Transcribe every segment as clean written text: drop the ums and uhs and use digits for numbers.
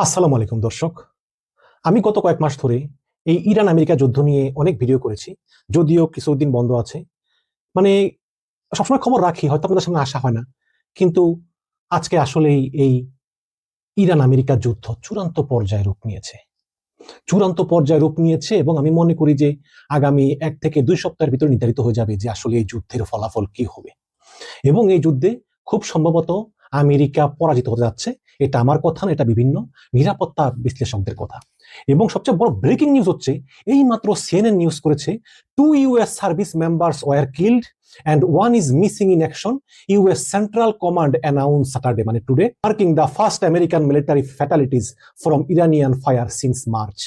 আসসালামু আলাইকুম দর্শক। আমি গত কয়েক মাস ধরে এই ইরান আমেরিকা যুদ্ধ নিয়ে অনেক ভিডিও করেছি, যদিও কিছুদিন বন্ধ আছে। মানে সবসময় খবর রাখি, হয়তো আপনাদের সামনে আসা হয় না, কিন্তু আজকে আসলেই এই ইরান আমেরিকা যুদ্ধ চূড়ান্ত পর্যায়ে রূপ নিয়েছে। এবং আমি মনে করি যে আগামী 1 থেকে 2 সপ্তাহের ভিতরে নির্ধারিত হয়ে যাবে যে আসলে এই যুদ্ধের ফলাফল কি হবে। এবং এই যুদ্ধে খুব সম্ভবত আমেরিকা পরাজিত হতে যাচ্ছে। এটা আমার কথা না, এটা বিভিন্ন নিরাপত্তা বিশ্লেষকদের কথা। এবং সবচেয়ে বড় ব্রেকিং নিউজ হচ্ছে, এই মাত্র সিএনএন নিউজ করেছে, 2 US service members were killed and one is missing in action. US Central Command announced Saturday, মানে today, marking the first American military fatalities from Iranian fire since March.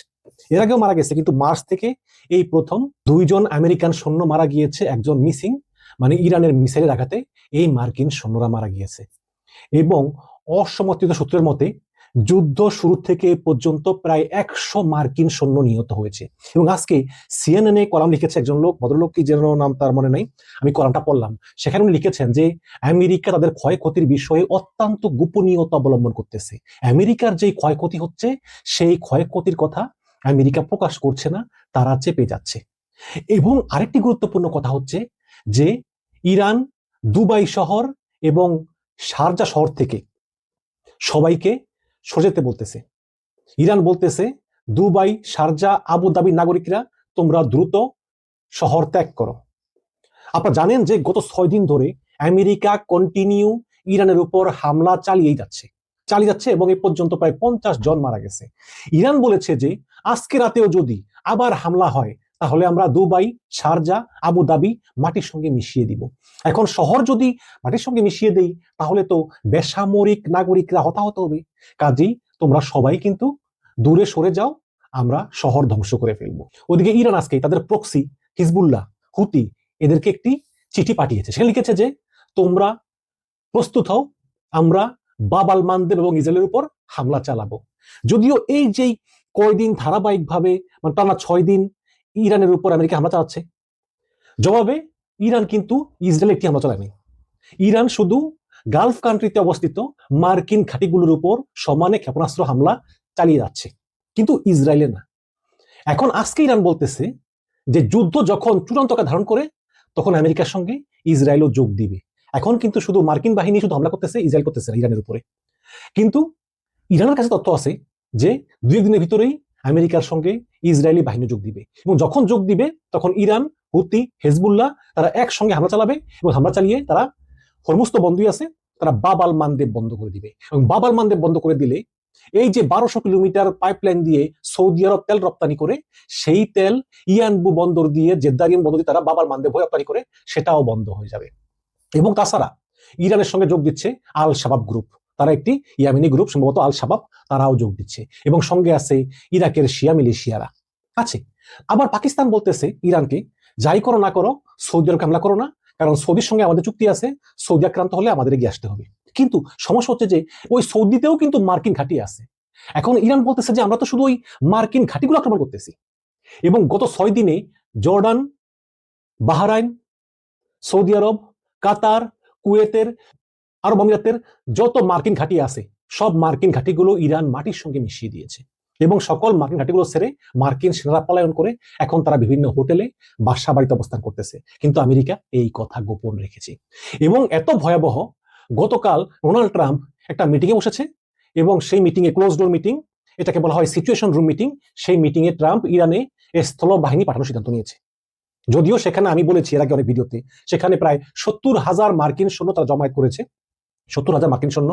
এর আগেও মারা গেছে, কিন্তু মার্চ থেকে এই প্রথম 2জন আমেরিকান সৈন্য মারা গিয়েছে, একজন মিসিং, মানে ইরানের মিসাইলের আঘাতে এই মার্কিন সৈন্যরা মারা গিয়েছে। এবং অসমর্থিত সূত্রের মতে যুদ্ধ শুরু থেকে পর্যন্ত প্রায় 100 মার্কিন সৈন্য নিহত হয়েছে। এবং আজকে সিএনএন এ কলাম লিখেছে একজন লোক, ভদ্রলোক কি যেন নাম তার মনে নাই, আমি কলামটা পড়লাম। সেখানে উনি লিখেছেন যে আমেরিকা তাদের ক্ষয়ক্ষতির বিষয়ে অত্যন্ত গোপনীয়তা অবলম্বন করতেছে। আমেরিকার যে ক্ষয়ক্ষতি হচ্ছে সেই ক্ষয়ক্ষতির কথা আমেরিকা প্রকাশ করছে না, তারা চেপে যাচ্ছে। এবং আরেকটি গুরুত্বপূর্ণ কথা হচ্ছে যে ইরান দুবাই শহর এবং শারজা শহর থেকে সবাইকে সরে যেতে বলতেছে। ইরান বলতেছে, দুবাই, শারজা, আবুধাবি নাগরিকরা তোমরা দ্রুত শহর ত্যাগ করো। আপনারা জানেন যে গত 6 দিন ধরে আমেরিকা কন্টিনিউ ইরানের উপর হামলা চালিয়ে যাচ্ছে এবং এই পর্যন্ত প্রায় 50 জন মারা গেছে। ইরান বলেছে যে আজকে রাতেও যদি আবার হামলা হয় তাহলে আমরা দুবাই, শারজা, আবুধাবি মাটির সঙ্গে মিশিয়ে দিব। এখন শহর যদি মাটির সঙ্গে মিশিয়ে দেই তাহলে তো বেসামরিক নাগরিকরা হতাহত হবে। কাজেই তোমরা সবাই কিন্তু দূরে সরে যাও, আমরা শহর ধ্বংস করে ফেলবো। ওদিকে ইরান আজকে তাদের প্রক্সি হিজবুল্লাহ, হুতি এদেরকে একটি চিঠি পাঠিয়েছে। সেখানে লিখেছে যে তোমরা প্রস্তুত হও, আমরা বাব আল মানদেব এবং ইসরায়েলের উপর হামলা চালাবো। যদিও এই যেই কয়দিন ধারাবাহিকভাবে, মানে টানা 6 দিন ইরানের উপর আমেরিকা হামলা চালাচ্ছে, জবাবে ইরান কিন্তু ইসরায়েলে একটি হামলা চালায়নি। ইরান শুধু গালফ কান্ট্রিতে অবস্থিত মার্কিন ঘাঁটিগুলোর উপর সমানে ক্ষেপণাস্ত্র হামলা চালিয়ে যাচ্ছে, কিন্তু ইসরায়েলে না। এখন আজকে ইরান বলতেছে যে যুদ্ধ যখন চূড়ান্ত আকার ধারণ করে তখন আমেরিকার সঙ্গে ইসরায়েলও যোগ দিবে। এখন কিন্তু শুধু মার্কিন বাহিনী শুধু হামলা করতেছে, ইসরায়েল করতেছে না ইরানের উপরে। কিন্তু ইরানের কাছে তথ্য আছে যে 2 দিনের ভিতরেই আমেরিকার সঙ্গে ইসরায়েলি বাহিনী যোগ দিবে, এবং যখন যোগ দিবে তখন ইরান, হুতি, হেজবুল্লাহ তারা একসঙ্গে হামলা চালাবে, এবং হামলা চালিয়ে তারা হরমুজ তো বন্ধই আছে, তারা বাব আল মানদেব বন্ধ করে দিবে। এবং বাব আল মানদেব বন্ধ করে দিলে এই যে 1200 কিলোমিটার পাইপলাইন দিয়ে সৌদি আরব তেল রপ্তানি করে, সেই তেল ইয়ানবু বন্দর দিয়ে, জেদ্দারিয়াম বন্দর দিয়ে তারা বাব আল মানদেব রপ্তানি করে, সেটাও বন্ধ হয়ে যাবে। এবং তাছাড়া ইরানের সঙ্গে যোগ দিচ্ছে আল শাবাব গ্রুপ, তারা একটি ইয়ামিনী গ্রুপ, সম্ভবত আল শাবাব, তারাও যোগ দিচ্ছে। এবং সঙ্গে আছে ইরাকের শিয়া মিলিশিয়ারা আছে। আবার পাকিস্তান বলতেছে ইরানকে, যাই করো না করো সৌদি আরব হামলা করো না, কারণ সৌদির সঙ্গে আমাদের চুক্তি আছে, সৌদি আক্রান্ত হলে আমাদের এগিয়ে আসতে হবে। কিন্তু সমস্যা হচ্ছে যে ওই সৌদিতেও কিন্তু মার্কিন ঘাঁটি আছে। এখন ইরান বলতেছে যে আমরা তো শুধু ওই মার্কিন ঘাঁটিগুলো আক্রমণ করতেছি। এবং গত 6 দিনে জর্ডান, বাহরাইন, সৌদি আরব, কাতার, কুয়েতের, আরব আমিরাতের যত মার্কিন ঘাঁটি আছে সব মার্কিন ঘাঁটিগুলো ইরান মাটির সঙ্গে মিশিয়ে দিয়েছে। এবং সকল মার্কিন ঘাঁটিগুলো ছেড়ে মার্কিন সেনারা পলায়ন করে এখন তারা বিভিন্ন হোটেলে, বাসা বাড়িতে অবস্থান করতেছে। কিন্তু আমেরিকা এই কথা গোপন রেখেছে। এবং এত ভয়াবহ, গতকাল ডোনাল্ড ট্রাম্প একটা মিটিংয়ে বসেছে, এবং সেই মিটিংয়ে, ক্লোজ ডোর মিটিং, এটাকে বলা হয় সিচুয়েশন রুম মিটিং, সেই মিটিংয়ে ট্রাম্প ইরানে স্থল বাহিনী পাঠানোর সিদ্ধান্ত নিয়েছে। যদিও সেখানে আমি বলেছি এর আগে অনেক ভিডিওতে, সেখানে প্রায় 70,000 মার্কিন সৈন্য তারা জমায়েত করেছে। 70,000 মার্কিন সৈন্য।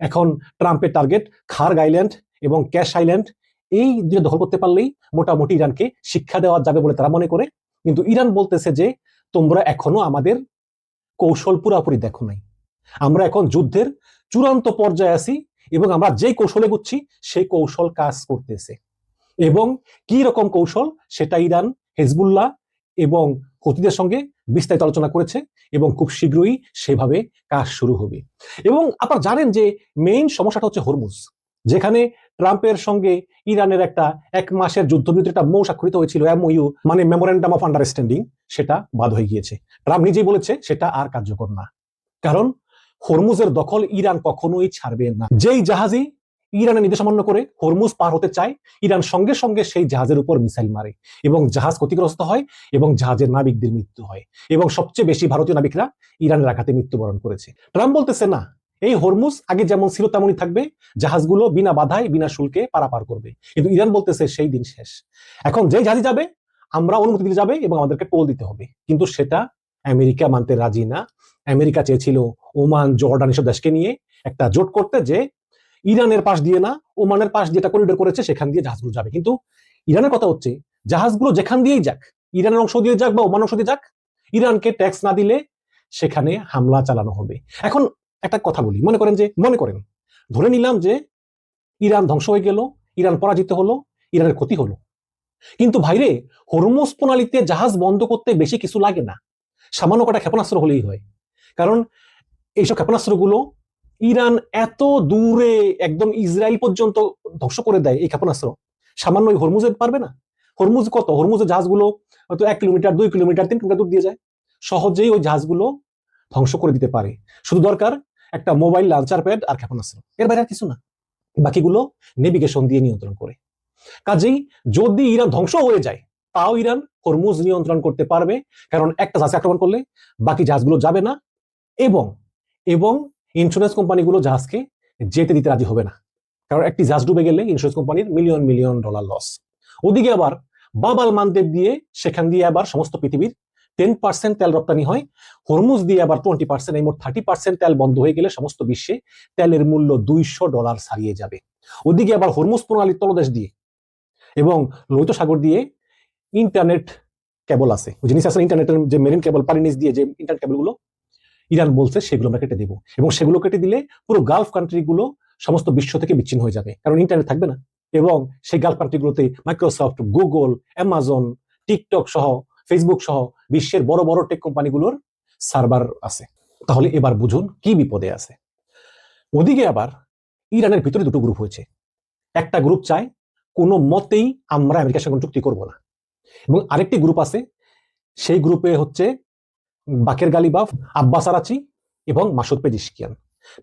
এখন ট্রাম্পের টার্গেট খার্গ আইল্যান্ড এবং ক্যাশ আইল্যান্ড, এই যে দখল করতে পারলেই মোটামুটি ইরানকে শিক্ষা দেওয়া যাবে বলে তারা মনে করে। কিন্তু ইরান বলতেছে যে তোমরা এখনো আমাদের কৌশল পুরোপুরি দেখো নাই, আমরা এখন যুদ্ধের চূড়ান্ত পর্যায়ে আছি, এবং আমরা যে কৌশলে গুচ্ছি সেই কৌশল কাজ করতেছে। এবং কি রকম কৌশল সেটা ইরান, হেজবুল্লাহ এবং হুতিদের সঙ্গে বিস্তারিত আলোচনা করেছে, এবং খুব শীঘ্রই সেভাবে কাজ শুরু হবে। এবং আপনারা জানেন যে মেইন সমস্যাটা হচ্ছে হরমুজ, যেখানে ট্রাম্পের সঙ্গে ইরানের একটা 1 মাসের যুদ্ধবিরতির একটা মৌ স্বাক্ষরিত হয়েছিল, এমওইউ, মানে মেমোরেন্ডাম অফ আন্ডারস্ট্যান্ডিং, সেটা বাদ হয়ে গিয়েছে। ট্রাম্প নিজেই বলেছে সেটা আর কার্যকর না, কারণ হরমুজের দখল ইরান কখনোই ছাড়বে না। যেই জাহাজই ইরানের নির্দেশ অমান্য করে হরমুজ পার হতে চায়, ইরান সঙ্গে সঙ্গে সেই জাহাজের উপর মিসাইল মারে এবং জাহাজ ক্ষতিগ্রস্ত হয় এবং জাহাজের নাবিকদের মৃত্যু হয় এবং সবচেয়ে বেশি ভারতীয় নাবিকরা ইরানের আঘাতে মৃত্যুবরণ করেছে। ট্রাম্প বলতেছে না, এই হরমুজ আগে যেমন ছিল তেমনই থাকবে, জাহাজগুলো বিনা বাধায় বিনা শুল্কে পারাপার করবে। কিন্তু ইরান বলতেছে সেই দিন শেষ, এখন যে জাহাজ যাবে আমরা অনুমতি দিলে যাবে এবং আমাদেরকে টোল দিতে হবে। কিন্তু সেটা আমেরিকা মানতে রাজি না। আমেরিকা চেয়েছিল ওমান, জর্ডান এসব দেশকে নিয়ে একটা জোট করতে, যে ইরানের পাশ দিয়ে না, ওমানের পাশ দিয়ে একটা করিডোর করেছে, সেখান দিয়ে জাহাজগুলো যাবে। কিন্তু ইরানের কথা হচ্ছে জাহাজগুলো যেখান দিয়েই যাক, ইরানের অংশ দিয়ে যাক বা ওমান অংশ দিয়ে যাক, ইরানকে ট্যাক্স না দিলে সেখানে হামলা চালানো হবে। এখন একটা কথা বলি, মনে করেন ধরে নিলাম যে ইরান ধ্বংস হয়ে গেল, ইরান পরাজিত হলো, ইরানের ক্ষতি হলো। কিন্তু ভাইরে, হরমুজ প্রণালীতে জাহাজ বন্ধ করতে বেশি কিছু লাগে না, সামান্য কটা ক্ষেপণাস্ত্র হলেই হয়। কারণ এইসব ক্ষেপণাস্ত্রগুলো ইরান এত দূরে একদম ইসরায়েল পর্যন্ত ধ্বংস করে দেয়, এই ক্ষেপণাস্ত্র সামান্য ওই হরমুজে পারবে না। হরমুজ কত, হরমুজের জাহাজগুলো হয়তো 1 কিলোমিটার 2 কিলোমিটার 3 কিলোমিটার দূর দিয়ে যায়, সহজেই ওই জাহাজগুলো ধ্বংস করে দিতে পারে। শুধু দরকার একটা মোবাইল লঞ্চার প্যাড আর ক্ষেপণাস্ত্র, এর বাইরে আর কিছু না। বাকিগুলো নেভিগেশন দিয়ে নিয়ন্ত্রণ করে। কাজেই যদি ইরান ধ্বংস হয়ে যায়, তাও ইরান হরমুজ নিয়ন্ত্রণ করতে পারবে, কারণ একটা জাহাজ আক্রমণ করলে বাকি জাহাজগুলো যাবে না এবং এবং ইন্স্যুরেন্স কোম্পানিগুলো জাহাজকে যেতে দিতে রাজি হবে না, কারণ একটি জাহাজ ডুবে গেলে ইন্স্যুরেন্স কোম্পানির মিলিয়ন মিলিয়ন ডলার লস। ওদিকে আবার বাব আল মানদেব দিয়ে, সেখান দিয়ে আবার সমস্ত পৃথিবীর 10% তেল রপ্তানি হয়, হরমুজ দিয়ে আবার 20%, এই মোট 30% তেল বন্ধ হয়ে গেলে সমস্ত বিশ্বে তেলের মূল্য $200 ছাড়িয়ে যাবে। ওদিকে আবার হরমুজ প্রণালীর তলদেশ দিয়ে এবং লোহিত সাগর দিয়ে ইন্টারনেট কেবল আছে, জিনিস আছে ইন্টারনেটের যে মেরিন কেবল, পানির নিচ দিয়ে যে ইন্টারনেট কেবলগুলো, ইরান বলছে সেগুলো আমরা কেটে দেব এবং সেগুলো কেটে দিলে পুরো গালফ কান্ট্রিগুলো সমস্ত বিশ্ব থেকে বিচ্ছিন্ন হয়ে যাবে, কারণ ইন্টারনেট থাকবে না। এবং সেই গালফ কান্ট্রিগুলোতে মাইক্রোসফট, গুগল, অ্যামাজন, টিকটক সহ, ফেসবুক সহ বিশ্বের বড় বড় টেক কোম্পানিগুলোর সার্ভার আছে। তাহলে এবার বুঝুন কি বিপদে আছে। ওদিকে আবার ইরানের ভিতরে দুটো গ্রুপ হয়েছে। একটা গ্রুপ চায় কোনো মতেই আমরা আমেরিকার সঙ্গে চুক্তি করব না, এবং আরেকটি গ্রুপ আছে, সেই গ্রুপে হচ্ছে বাকের গালিবাফ, আব্বাস আরাচি এবং Masud Pezeshkian.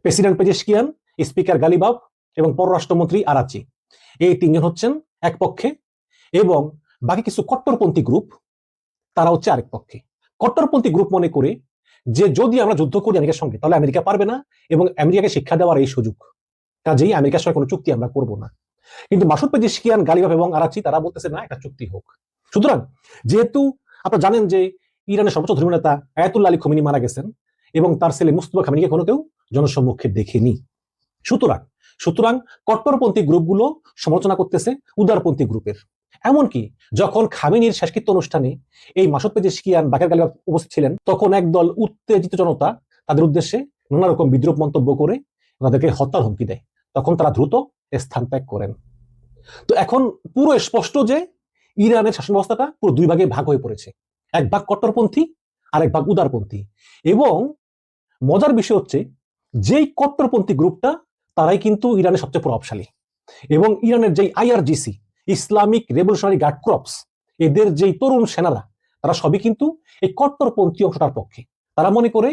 President Pezeshkian, speaker Ghalibaf এবং পররাষ্ট্রমন্ত্রী আরাচি, এই তিনজন হচ্ছেন এক পক্ষে, এবং বাকি কিছু কট্টরপন্থী গ্রুপ তারা হচ্ছে আরেক পক্ষে। কট্টরপন্থী গ্রুপ মনে করে যে যদি আমরা যুদ্ধ করি আমেরিকার সঙ্গে, তাহলে আমেরিকা পারবে না এবং আমেরিকাকে শিক্ষা দেওয়ার এই সুযোগ, কাজেই আমেরিকার সঙ্গে কোনো চুক্তি আমরা করব না। কিন্তু মাসুদ পেজিশকিয়ান, গালিবাফ এবং আরাচি তারা বলতেছে না, একটা চুক্তি হোক। সুতরাং যেহেতু আপনারা জানেন যে ইরানের সর্বোচ্চ ধর্মীয় নেতা আয়াতুল্লাহ আলী খোমেনি মারা গেছেন এবং তার ছেলে মুস্তফা খামেনিকে কোনো কেউ জনসম্মুখে দেখেনি, সুতরাং কট্টরপন্থী গ্রুপগুলো সমালোচনা করতেছে উদারপন্থী গ্রুপের। এমনকি যখন খামেনির শেষকৃত্য অনুষ্ঠানে এই মাসুদ পেজিশকিয়ান, বাকের গালিবাফ উপস্থিত ছিলেন, তখন একদল উত্তেজিত জনতা তাদের উদ্দেশ্যে নানা রকম বিদ্রুপ মন্তব্য করে তাদেরকে হত্যার হুমকি দেয়। তখন তারা দ্রুত স্থান ত্যাগ করেন। তো এখন পুরো স্পষ্ট যে ইরানের শাসন ব্যবস্থাটা পুরো দুই ভাগে ভাগ হয়ে পড়েছে, এক ভাগ কট্টরপন্থী আর এক ভাগ উদারপন্থী। এবং মজার বিষয় হচ্ছে যেই কট্টরপন্থী গ্রুপটা তারাই কিন্তু ইরানের সবচেয়ে প্রভাবশালী, এবং ইরানের যেই IRGC, Islamic revolutionary guard corps, এদের যেই তরুণ সেনারা, তারা সবই কিন্তু এই কট্টরপন্থী অংশটার পক্ষে। তারা মনে করে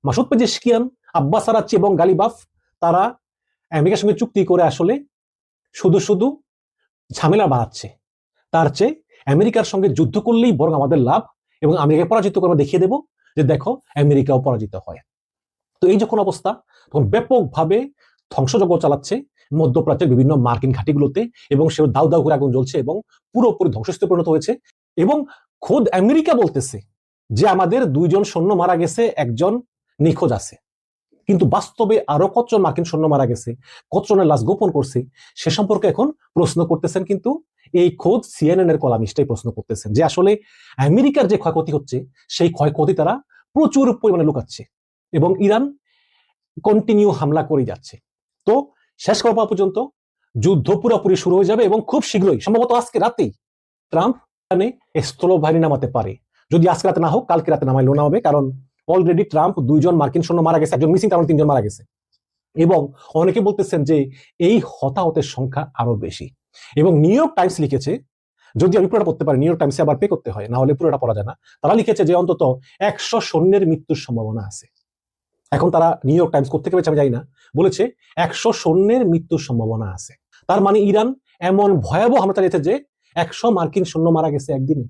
মাসুদ পেজিশকিয়ান, আব্বাস আরাচি এবং গালিবাফ তারা আমেরিকার সঙ্গে চুক্তি করে আসলে শুধু শুধু ঝামেলা বাড়াচ্ছে, তার চেয়ে আমেরিকার সঙ্গে যুদ্ধ করলেই বরং আমাদের লাভ, এবং আমেরিকাকে পরাজিত করে আমরা দেখিয়ে দেব যে দেখো আমেরিকাও পরাজিত হয়। তো এই যখন অবস্থা, তখন ব্যাপকভাবে ধ্বংসযজ্ঞ চালাচ্ছে মধ্যপ্রাচ্যের বিভিন্ন মার্কিন ঘাঁটিগুলোতে, এবং সে দাউ দাউ করে আগুন জ্বলছে এবং পুরোপুরি ধ্বংসস্তূপে পরিণত হয়েছে। এবং খোদ আমেরিকা বলতেছে যে আমাদের 2 জন সৈন্য মারা গেছে, 1 জন নিখোঁজ আছে, কিন্তু বাস্তবে আরো কতজন মার্কিন সৈন্য মারা গেছে, কতজনের লাশ গোপন করছে, সে সম্পর্কে এখন প্রশ্ন করতেছেন। কিন্তু এই খোদ CNN এর কলামিস্টই প্রশ্ন করতেছেন যে আসলে আমেরিকার যে ক্ষয়ক্ষতি হচ্ছে, সেই ক্ষয়ক্ষতি তারা প্রচুর পরিমাণে লুকাচ্ছে এবং ইরান কন্টিনিউ হামলা করে যাচ্ছে। তো শেষ করা পর্যন্ত যুদ্ধ পুরোপুরি শুরু হয়ে যাবে, এবং খুব শীঘ্রই, সম্ভবত আজকে রাতেই, ট্রাম্প স্থলবাহিনী নামাতে পারে। যদি আজকে রাতে না হোক, কালকে রাতে নামাইলেও না হবে, কারণ অলরেডি ট্রাম্প 2 জন মার্কিন সৈন্য মারা গেছে, একজন মিসিং, তার 3 জন মারা গেছে। এবং অনেকে বলতেছেন যে এই হতাহতের সংখ্যা আরো বেশি। এবং নিউ ইয়র্ক টাইমস লিখেছে, যদি আমি পুরোটা পড়তে পারি, নিউ ইয়র্ক টাইমসে আবার পে করতে হয়, না হলে পুরোটা পড়া যায় না। তারা লিখেছে যে অন্তত 100 সৈন্যের মৃত্যুর সম্ভাবনা আছে। এখন তারা নিউ ইয়র্ক টাইমস কোত্থেকে পেয়েছে আমি জানি না, বলেছে 100 সৈন্যের মৃত্যুর সম্ভাবনা আছে। তার মানে ইরান এমন ভয়াবহ হামলা চালিয়েছে যে 100 মার্কিন সৈন্য মারা গেছে একদিনে।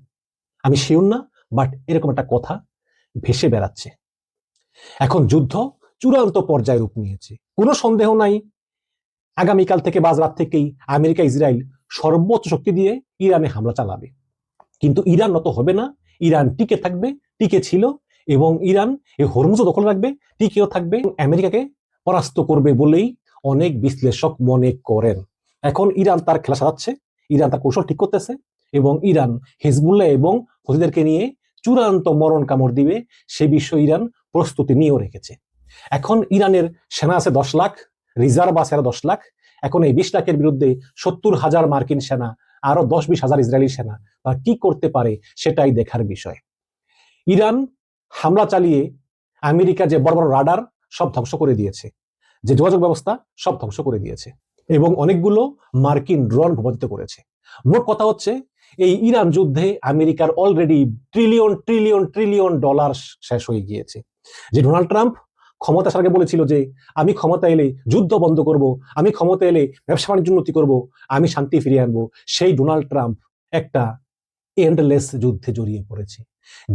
আমি শিওর না, বাট এরকম একটা কথা ভেসে বেড়াচ্ছে। এখন যুদ্ধ চূড়ান্ত পর্যায়ে রূপ নিয়েছে, কোনো সন্দেহ নাই আগামীকাল থেকে বা রাত থেকেই আমেরিকা ইসরায়েল সর্বোচ্চ শক্তি দিয়ে ইরানে হামলা চালাবে। কিন্তু ইরান নত হবে না, ইরান টিকে থাকবে, টিকে ছিল, এবং ইরান এই হরমুজ দখল রাখবে, টিকেও থাকবে, আমেরিকাকে পরাস্ত করবে বলেই অনেক বিশ্লেষক মনে করেন। এখন ইরান তার খেলা সাজাচ্ছে, ইরান তার কৌশল ঠিক করতেছে, এবং ইরান হিজবুল্লাহ এবং হুতিদেরকে নিয়ে চূড়ান্ত মরণ কামড় দিবে সে বিষয়ে ইরান প্রস্তুতি নিয়েও রেখেছে। এখন ইরানের সেনা আছে 10 লাখ, রিজার্ভ আছে আরো 10 লাখ। এখন এই 20 লাখের বিরুদ্ধে 70,000 মার্কিন সেনা, আরো 10-20 হাজার ইসরায়েলি সেনা, তারা কি করতে পারে সেটাই দেখার বিষয়। ইরান হামলা চালিয়ে আমেরিকা যে বড় বড় রাডার সব ধ্বংস করে দিয়েছে, যে যোগাযোগ ব্যবস্থা সব ধ্বংস করে দিয়েছে, এবং অনেকগুলো মার্কিন ড্রোন ভূপাতিত করেছে। মোট কথা হচ্ছে এই ইরান যুদ্ধে আমেরিকার already trillion trillion trillion dollar শেষ হয়ে গিয়েছে। যে ডোনাল্ড ট্রাম্প ক্ষমতা আসার আগে বলেছিল যে আমি ক্ষমতা এলে যুদ্ধ বন্ধ করব, আমি ক্ষমতা এলে ব্যবসা বাণিজ্য উন্নতি করব, আমি শান্তি ফিরিয়ে আনবো, সেই ডোনাল্ড ট্রাম্প একটা এন্ডলেস যুদ্ধে জড়িয়ে পড়েছে।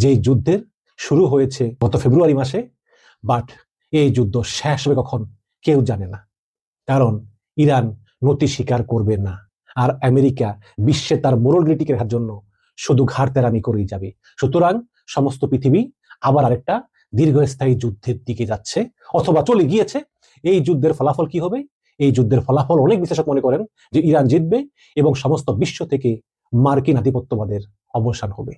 যে যুদ্ধের শুরু হয়েছে গত ফেব্রুয়ারি মাসে, বাট এই যুদ্ধ শেষ হবে কখন কেউ জানে না, কারণ ইরান নতি স্বীকার করবে না, আর আমেরিকা বিশ্বে তার মোরালিটি রাখার জন্য শুধু ঘাড় তেরামি করেই যাবে। সুতরাং সমস্ত পৃথিবী আবার আরেকটা দীর্ঘস্থায়ী যুদ্ধের দিকে যাচ্ছে, অথবা চলে গিয়েছে। এই যুদ্ধের ফলাফল কি হবে? এই যুদ্ধের ফলাফল অনেক বিশ্লেষক মনে করেন যে ইরান জিতবে এবং সমস্ত বিশ্ব থেকে মার্কিন আধিপত্যবাদের অবসান হবে।